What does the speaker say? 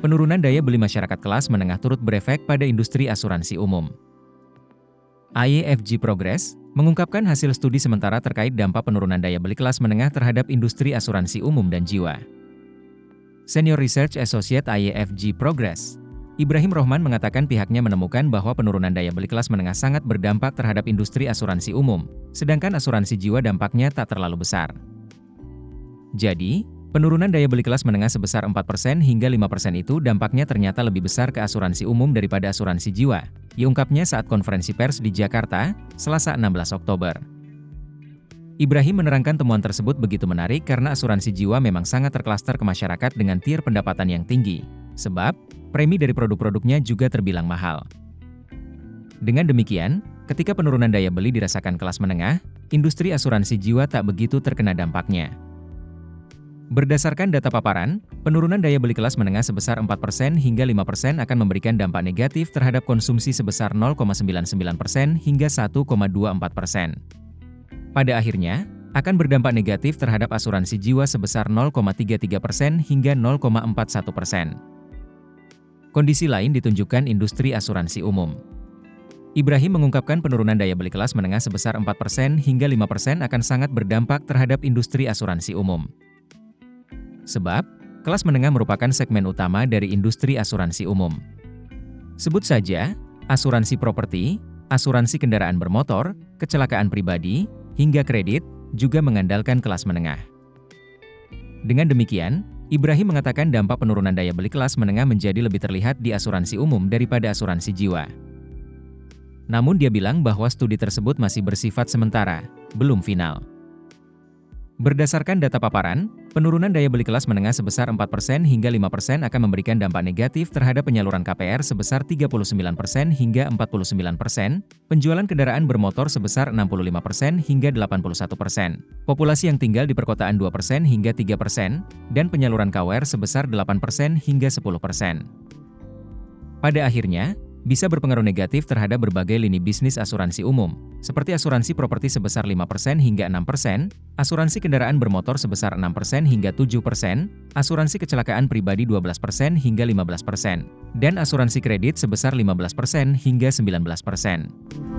penurunan daya beli masyarakat kelas menengah turut berefek pada industri asuransi umum. IAFG Progress mengungkapkan hasil studi sementara terkait dampak penurunan daya beli kelas menengah terhadap industri asuransi umum dan jiwa. Senior Research Associate IAFG Progress, Ibrahim Rohman mengatakan pihaknya menemukan bahwa penurunan daya beli kelas menengah sangat berdampak terhadap industri asuransi umum, sedangkan asuransi jiwa dampaknya tak terlalu besar. Jadi, penurunan daya beli kelas menengah sebesar 4% hingga 5% itu dampaknya ternyata lebih besar ke asuransi umum daripada asuransi jiwa, diungkapnya saat konferensi pers di Jakarta, Selasa 16 Oktober. Ibrahim menerangkan temuan tersebut begitu menarik karena asuransi jiwa memang sangat terklaster ke masyarakat dengan tier pendapatan yang tinggi, sebab premi dari produk-produknya juga terbilang mahal. Dengan demikian, ketika penurunan daya beli dirasakan kelas menengah, industri asuransi jiwa tak begitu terkena dampaknya. Berdasarkan data paparan, penurunan daya beli kelas menengah sebesar 4% hingga 5% akan memberikan dampak negatif terhadap konsumsi sebesar 0,99% hingga 1,24%. Pada akhirnya, akan berdampak negatif terhadap asuransi jiwa sebesar 0,33% hingga 0,41%. Kondisi lain ditunjukkan industri asuransi umum. Ibrahim mengungkapkan penurunan daya beli kelas menengah sebesar 4% hingga 5% akan sangat berdampak terhadap industri asuransi umum. Sebab, kelas menengah merupakan segmen utama dari industri asuransi umum. Sebut saja, asuransi properti, asuransi kendaraan bermotor, kecelakaan pribadi, hingga kredit, juga mengandalkan kelas menengah. Dengan demikian, Ibrahim mengatakan dampak penurunan daya beli kelas menengah menjadi lebih terlihat di asuransi umum daripada asuransi jiwa. Namun dia bilang bahwa studi tersebut masih bersifat sementara, belum final. Berdasarkan data paparan, penurunan daya beli kelas menengah sebesar 4% hingga 5% akan memberikan dampak negatif terhadap penyaluran KPR sebesar 39% hingga 49%, penjualan kendaraan bermotor sebesar 65% hingga 81%, populasi yang tinggal di perkotaan 2% hingga 3%, dan penyaluran KWR sebesar 8% hingga 10%. Pada akhirnya, bisa berpengaruh negatif terhadap berbagai lini bisnis asuransi umum, seperti asuransi properti sebesar 5% hingga 6%, asuransi kendaraan bermotor sebesar 6% hingga 7%, asuransi kecelakaan pribadi 12% hingga 15%, dan asuransi kredit sebesar 15% hingga 19%.